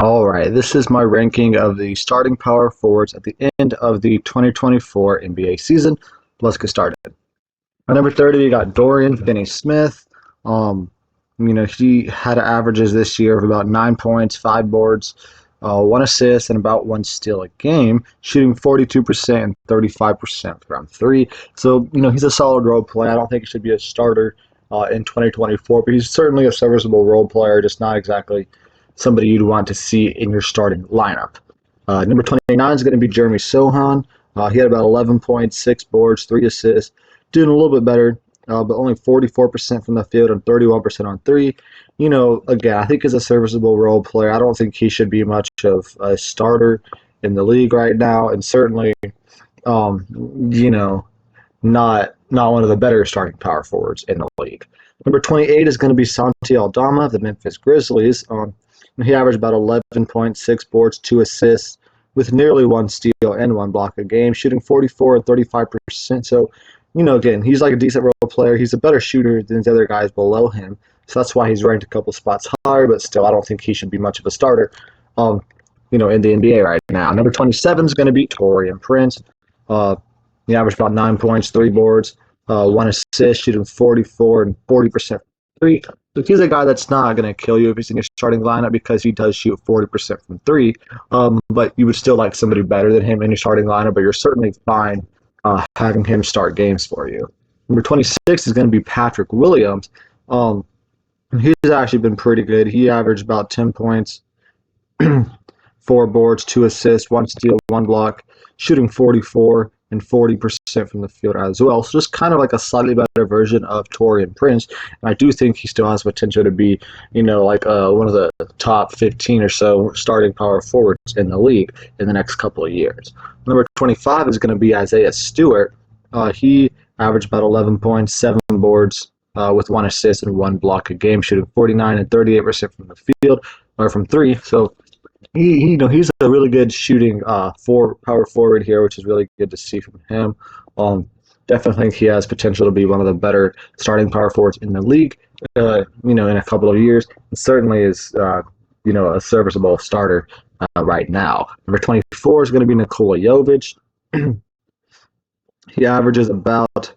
All right, this is my ranking of the starting power forwards at the end of the 2024 NBA season. Let's get started. At number 30, you got Dorian Finney-Smith. Um, he had averages this year of about 9 points, 5 boards, 1 assist, and about 1 steal a game, shooting 42% and 35% from three. So, he's a solid role player. I don't think he should be a starter in 2024, but he's certainly a serviceable role player, just not exactly somebody you'd want to see in your starting lineup. Number 29 is going to be Jeremy Sohan. He had about 11.6 boards, 3 assists, doing a little bit better, but only 44% from the field and 31% on three. Again, I think he's a serviceable role player. I don't think he should be much of a starter in the league right now, and certainly, um, you know, not one of the better starting power forwards in the league. Number 28 is going to be Santi Aldama of the Memphis Grizzlies. He averaged about 11.6 boards, 2 assists, with nearly 1 steal and 1 block a game, shooting 44 and 35%. So, again, he's like a decent role player. He's a better shooter than the other guys below him. So that's why he's ranked a couple spots higher, but still, I don't think he should be much of a starter, in the NBA right now. Number 27 is going to be Taurean Prince. He averaged about 9 points, 3 boards, 1 assist, shooting 44 and 40% three. So he's a guy that's not going to kill you if he's in your starting lineup because he does shoot 40% from three. But you would still like somebody better than him in your starting lineup, but you're certainly fine having him start games for you. Number 26 is going to be Patrick Williams. He's actually been pretty good. He averaged about 10 points, 4 boards, 2 assists, 1 steal, 1 block, shooting 44 and 40% from the field as well. So just kind of like a slightly better version of Taurean Prince. And I do think he still has potential to be, one of the top 15 or so starting power forwards in the league in the next couple of years. Number 25 is going to be Isaiah Stewart. He averaged about 11 points, 7 boards, with 1 assist and 1 block a game, shooting 49 and 38% from the field or from three. So he's a really good shooting power forward here, which is really good to see from him. Definitely think he has potential to be one of the better starting power forwards in the league, in a couple of years. And certainly is, a serviceable starter right now. Number 24 is going to be Nikola Jovic. He averages about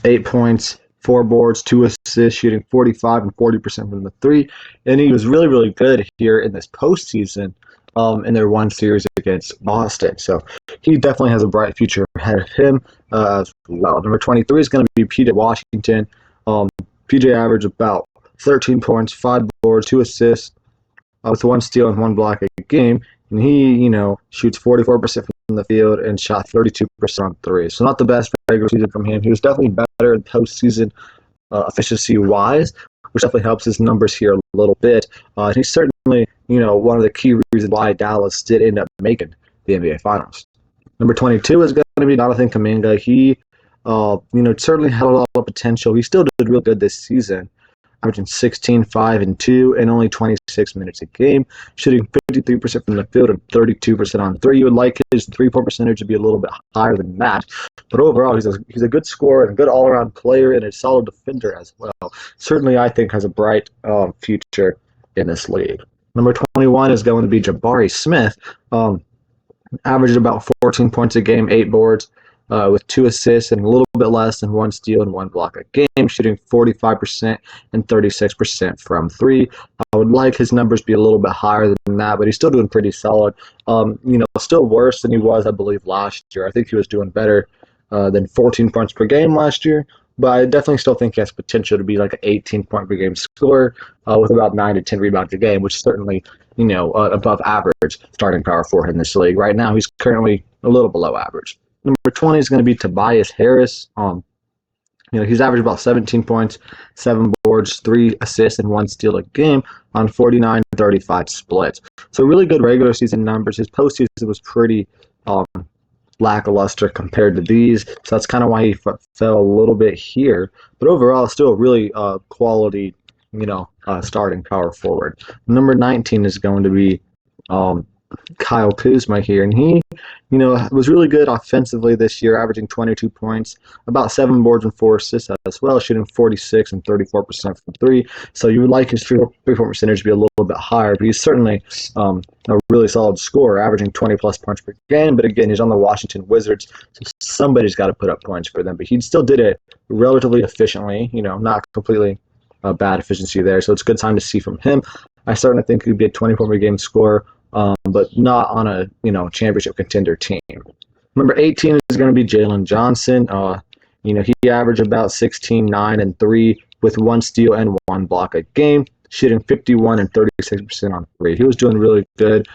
8 points, 4 boards, 2 assists, shooting 45 and 40% from the three. And he was really, really good here in this postseason in their one series against Boston. So he definitely has a bright future ahead of him as well. Number 23 is going to be PJ Washington. PJ averaged about 13 points, 5 boards, 2 assists, with 1 steal and 1 block a game. And he, shoots 44% from the field and shot 32% on three. So not the best regular season from him. He was definitely better in postseason efficiency-wise, which definitely helps his numbers here a little bit. He's certainly, one of the key reasons why Dallas did end up making the NBA Finals. Number 22 is going to be Jonathan Kuminga. He, certainly had a lot of potential. He still did real good this season, averaging 16, 5, and 2, and only 26 minutes a game, shooting 53% from the field and 32% on three. You would like his three-point percentage to be a little bit higher than that, but overall, he's a good scorer and a good all-around player and a solid defender as well. Certainly, I think has a bright future in this league. Number 21 is going to be Jabari Smith. Averaged about 14 points a game, 8 boards, with 2 assists and a little bit less than 1 steal and 1 block a game, shooting 45% and 36% from three. I would like his numbers be a little bit higher than that, but he's still doing pretty solid. Still worse than he was, I believe, last year. I think he was doing better than 14 points per game last year, but I definitely still think he has potential to be like an 18-point per game scorer with about 9 to 10 rebounds a game, which is certainly, above average starting power forward in this league. Right now, he's currently a little below average. Number 20 is going to be Tobias Harris. He's averaged about 17 points, 7 boards, 3 assists, and 1 steal a game on 49-35 splits. So really good regular season numbers. His postseason was pretty lackluster compared to these, so that's kind of why he fell a little bit here. But overall, still a really quality, starting power forward. Number 19 is going to be Kyle Kuzma here, and he, was really good offensively this year, averaging 22 points, about 7 boards and 4 assists as well, shooting 46 and 34% from three. So you would like his three-point percentage to be a little bit higher, but he's certainly a really solid scorer, averaging 20 plus points per game. But again, he's on the Washington Wizards, so somebody's got to put up points for them. But he still did it relatively efficiently, not completely bad efficiency there. So it's a good time to see from him. I certainly think he'd be a 24 per game scorer, but not on a championship contender team. Number 18 is going to be Jalen Johnson. He averaged about 16, 9, and 3 with 1 steal and 1 block a game, shooting 51 and 36% on three. He was doing really good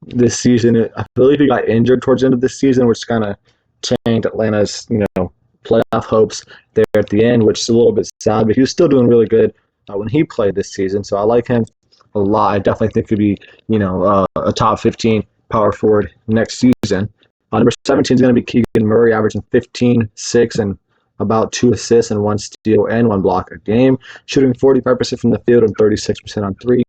this season. I believe he got injured towards the end of this season, which kind of tanked Atlanta's playoff hopes there at the end, which is a little bit sad. But he was still doing really good when he played this season, so I like him a lot. I definitely think he'd be a top 15 power forward next season. Number 17 is going to be Keegan Murray, averaging 15, 6, and about 2 assists and 1 steal and 1 block a game, shooting 45% from the field and 36% on three.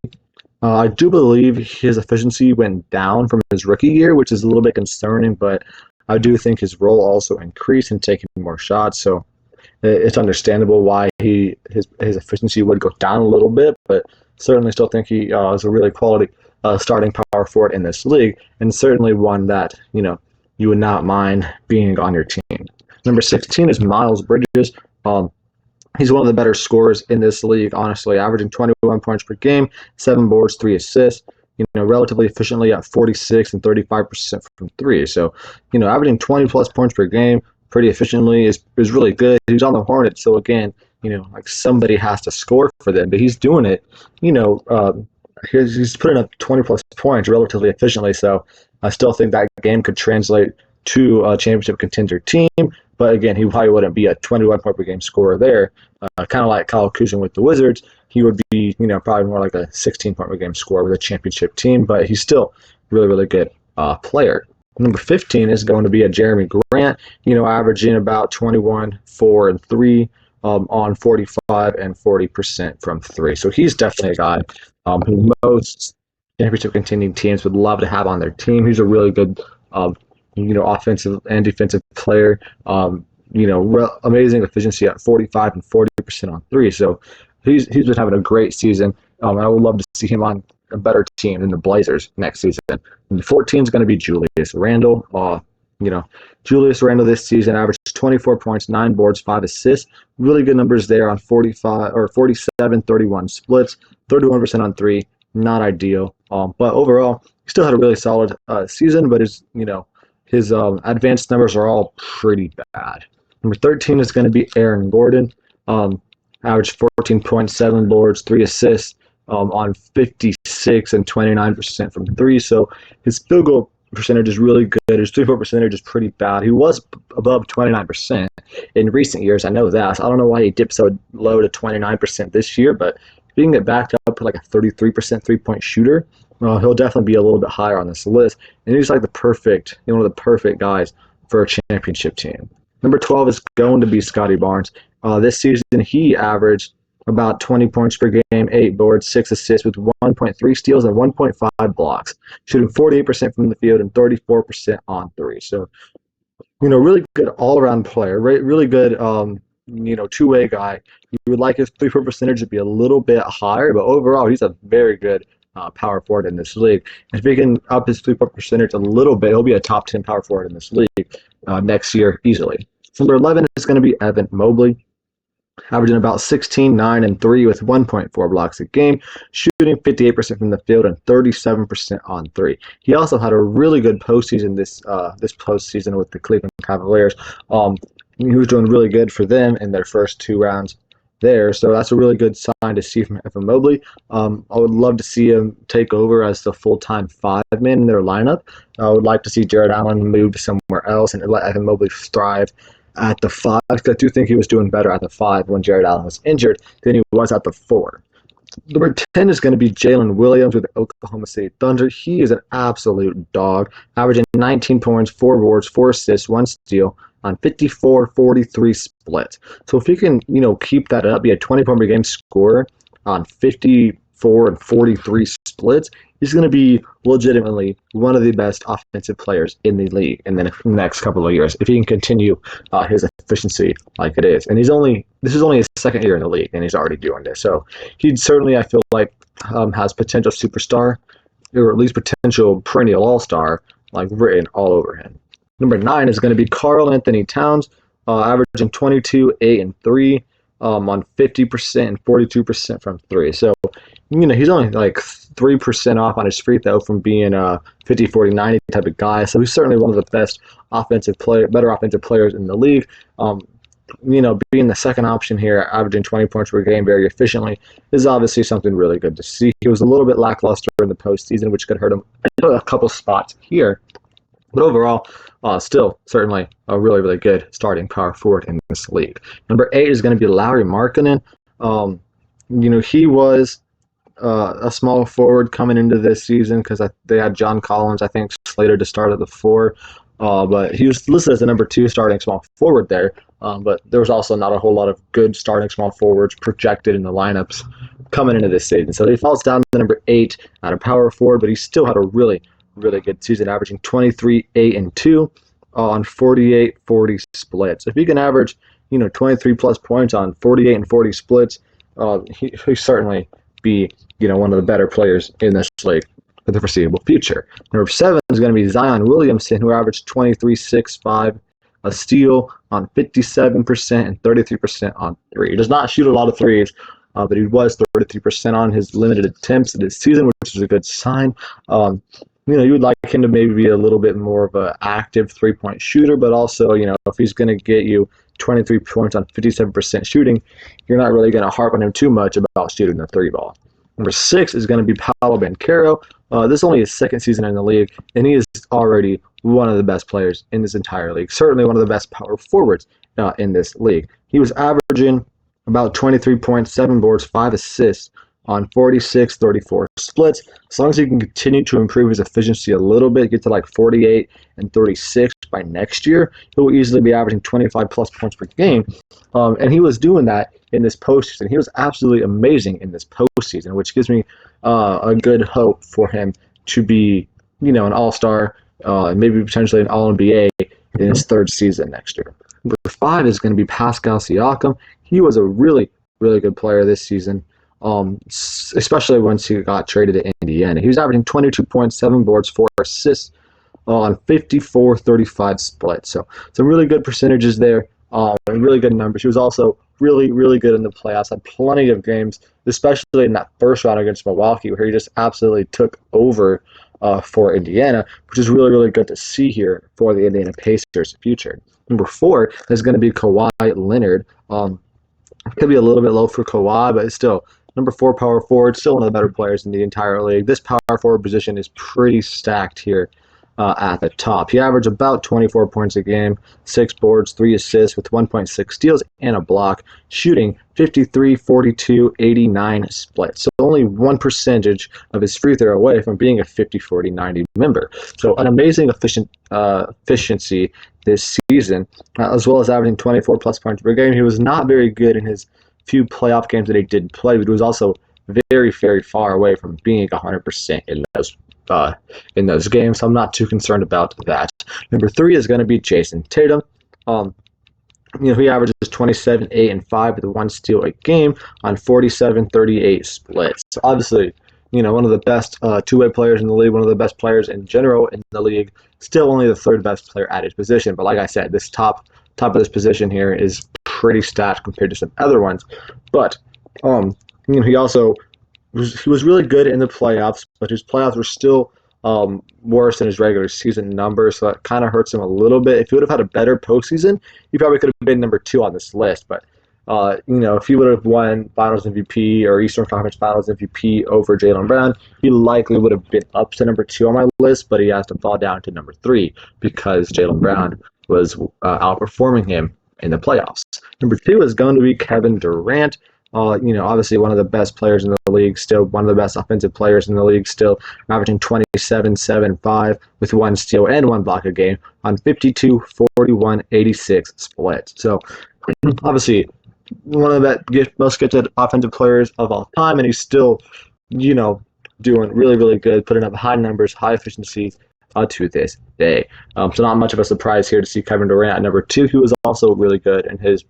I do believe his efficiency went down from his rookie year, which is a little bit concerning, but I do think his role also increased in taking more shots, so it's understandable why his efficiency would go down a little bit, but certainly still think he is a really quality starting power forward in this league, and certainly one that you would not mind being on your team. Number 16 is Miles Bridges. He's one of the better scorers in this league, honestly, averaging 21 points per game, 7 boards, 3 assists, relatively efficiently at 46 and 35% from three. So, averaging 20 plus points per game pretty efficiently is really good. He's on the Hornets, so again, somebody has to score for them, but he's doing it, he's putting up 20 plus points relatively efficiently, so I still think that game could translate to a championship contender team, but again, he probably wouldn't be a 21 point per game scorer there. Kind of like Kyle Kuzma with the Wizards, he would be, probably more like a 16 point per game scorer with a championship team, but he's still really, really good player. Number 15 is going to be a Jeremy Grant, averaging about 21, 4, and 3 on 45 and 40% from three. So he's definitely a guy who most championship contending teams would love to have on their team. He's a really good, offensive and defensive player. Amazing efficiency at 45 and 40% on three. So he's been having a great season. I would love to see him on a better team than the Blazers next season. And 14 is going to be Julius Randle. Julius Randle this season averaged 24 points, 9 boards, 5 assists. Really good numbers there on 47, 31 splits, 31% on three. Not ideal, but overall, he still had a really solid season. But his advanced numbers are all pretty bad. Number 13 is going to be Aaron Gordon. Averaged 14.7 boards, 3 assists on 56 and 29% from three. So his field goal percentage is really good. His three-point percentage is pretty bad. He was above 29% in recent years. I know that. So I don't know why he dipped so low to 29% this year, but if he can get back up to like a 33% three-point shooter, he'll definitely be a little bit higher on this list. And he's like one of the perfect guys for a championship team. Number 12 is going to be Scotty Barnes. This season, he averaged about 20 points per game, 8 boards, 6 assists with 1.3 steals and 1.5 blocks, shooting 48% from the field and 34% on three. So, really good all-around player, really good, two-way guy. You would like his three-point percentage to be a little bit higher, but overall, he's a very good power forward in this league. If he can up his three-point percentage a little bit, he'll be a top 10 power forward in this league next year easily. Number 11 is going to be Evan Mobley, averaging about 16, 9, and 3 with 1.4 blocks a game, shooting 58% from the field and 37% on three. He also had a really good postseason this postseason with the Cleveland Cavaliers. He was doing really good for them in their first 2 rounds there, so that's a really good sign to see from Evan Mobley. I would love to see him take over as the full-time 5-man in their lineup. I would like to see Jared Allen move somewhere else and let Evan Mobley thrive at the 5, because I do think he was doing better at the 5 when Jared Allen was injured than he was at the 4. Number 10 is going to be Jalen Williams with the Oklahoma City Thunder. He is an absolute dog, averaging 19 points, 4 boards, 4 assists, 1 steal on 54-43 split. So if he can, keep that up, be a 20 point per game scorer on 54 and 43 splits, he's going to be legitimately one of the best offensive players in the league in the next couple of years if he can continue his efficiency like it is. And this is only his second year in the league, and he's already doing this. So he certainly, I feel like, has potential superstar, or at least potential perennial all-star, like written all over him. Number 9 is going to be Karl Anthony Towns, averaging 22, 8, and 3 on 50% and 42% from 3. So, he's only like 3% off on his free throw from being a 50, 40, 90 type of guy. So he's certainly one of the better offensive players in the league. Being the second option here, averaging 20 points per game very efficiently, is obviously something really good to see. He was a little bit lackluster in the postseason, which could hurt him a couple spots here. But overall, still certainly a really, really good starting power forward in this league. Number 8 is going to be Lauri Markkanen. He was a small forward coming into this season because they had John Collins, I think, slated to start at the 4. But he was listed as the number 2 starting small forward there. But there was also not a whole lot of good starting small forwards projected in the lineups coming into this season. So he falls down to number 8 at a power forward, but he still had a really, really good season, averaging 23, 8, and 2 on 48-40 splits. If he can average, 23 plus points on 48 and 40 splits, he certainly be, one of the better players in this league for the foreseeable future. Number 7 is going to be Zion Williamson, who averaged 23, 6, 5, a steal on 57% and 33% on 3. He does not shoot a lot of threes, but he was 33% on his limited attempts this season, which is a good sign. You would like him to maybe be a little bit more of an active three-point shooter, but also, if he's going to get you 23 points on 57% shooting, you're not really going to harp on him too much about shooting the 3-ball. Number 6 is going to be Paolo Banchero. This is only his second season in the league, and he is already one of the best players in this entire league. Certainly one of the best power forwards in this league. He was averaging about 23 points, 7 boards, 5 assists on 46-34 splits. As long as he can continue to improve his efficiency a little bit, get to like 48 and 36 by next year, he will easily be averaging 25 plus points per game. And he was doing that in this postseason. He was absolutely amazing in this postseason, which gives me a good hope for him to be, an all-star, maybe potentially an all-NBA in his third season next year. Number 5 is going to be Pascal Siakam. He was a really, really good player this season, especially once he got traded to Indiana. He was averaging 22.7 boards, 4 assists on 54-35 splits. So some really good percentages there, really good numbers. He was also really, really good in the playoffs. Had plenty of games, especially in that first round against Milwaukee, where he just absolutely took over for Indiana, which is really, really good to see here for the Indiana Pacers' future. Number 4 is going to be Kawhi Leonard. Could be a little bit low for Kawhi, but it's still number 4 power forward, still one of the better players in the entire league. This power forward position is pretty stacked here at the top. He averaged about 24 points a game, 6 boards, 3 assists with 1.6 steals and a block, shooting 53, 42, 89 split. So only 1% of his free throw away from being a 50, 40, 90 member. So an amazing efficiency this season, as well as averaging 24 plus points per game. He was not very good in his few playoff games that he did play, but he was also very, very far away from being 100% in those games. So I'm not too concerned about that. Number 3 is going to be Jason Tatum. He averages 27, 8, and 5 with 1 steal a game on 47-38 splits. So obviously, one of the best two-way players in the league, one of the best players in general in the league. Still only the 3rd best player at his position, but like I said, this top of this position here is pretty stacked compared to some other ones. But he also he was really good in the playoffs, but his playoffs were still worse than his regular season numbers, so that kind of hurts him a little bit. If he would have had a better postseason, he probably could have been number 2 on this list. But if he would have won Finals MVP or Eastern Conference Finals MVP over Jaylen Brown, he likely would have been up to number 2 on my list, but he has to fall down to number 3 because Jaylen Brown was outperforming him in the playoffs. Number 2 is going to be Kevin Durant. Obviously one of the best players in the league, still one of the best offensive players in the league, still averaging 27, 7, 5 with 1 steal and 1 block a game on 52, 41, 86 splits. So obviously one of the most gifted offensive players of all time, and he's still, doing really, really good, putting up high numbers, high efficiency to this day. So not much of a surprise here to see Kevin Durant at number 2. He was also really good in his,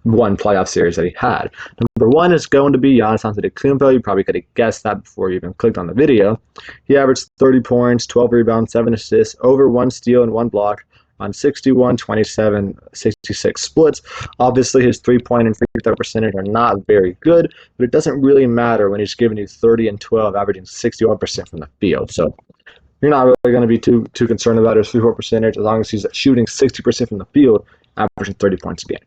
one playoff series that he had. Number 1 is going to be Giannis Antetokounmpo. You probably could have guessed that before you even clicked on the video. He averaged 30 points, 12 rebounds, 7 assists, over 1 steal and 1 block on 61, 27, 66 splits. Obviously, his three-point and free throw percentage are not very good, but it doesn't really matter when he's giving you 30 and 12, averaging 61% from the field. So you're not really going to be too concerned about his free-throw percentage as long as he's shooting 60% from the field, averaging 30 points a game.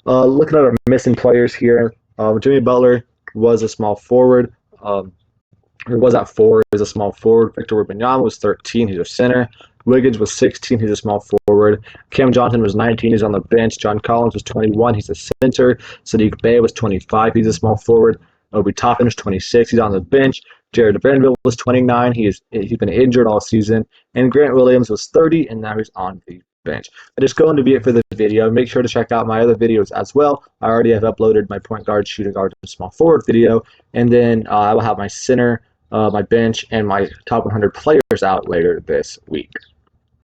Looking at our missing players here, Jimmy Butler was a small forward. He was at 4 as a small forward. Victor Wembanyama was 13. He's a center. Wiggins was 16. He's a small forward. Cam Johnson was 19. He's on the bench. John Collins was 21. He's a center. Sadiq Bey was 25. He's a small forward. Obi Toppin was 26. He's on the bench. Jared Vanderbilt was 29. He's been injured all season. And Grant Williams was 30, and now he's on the bench. That is going to be it for the video. Make sure to check out my other videos as well. I already have uploaded my point guard, shooting guard, and small forward video. And then I will have my center, my bench, and my top 100 players out later this week.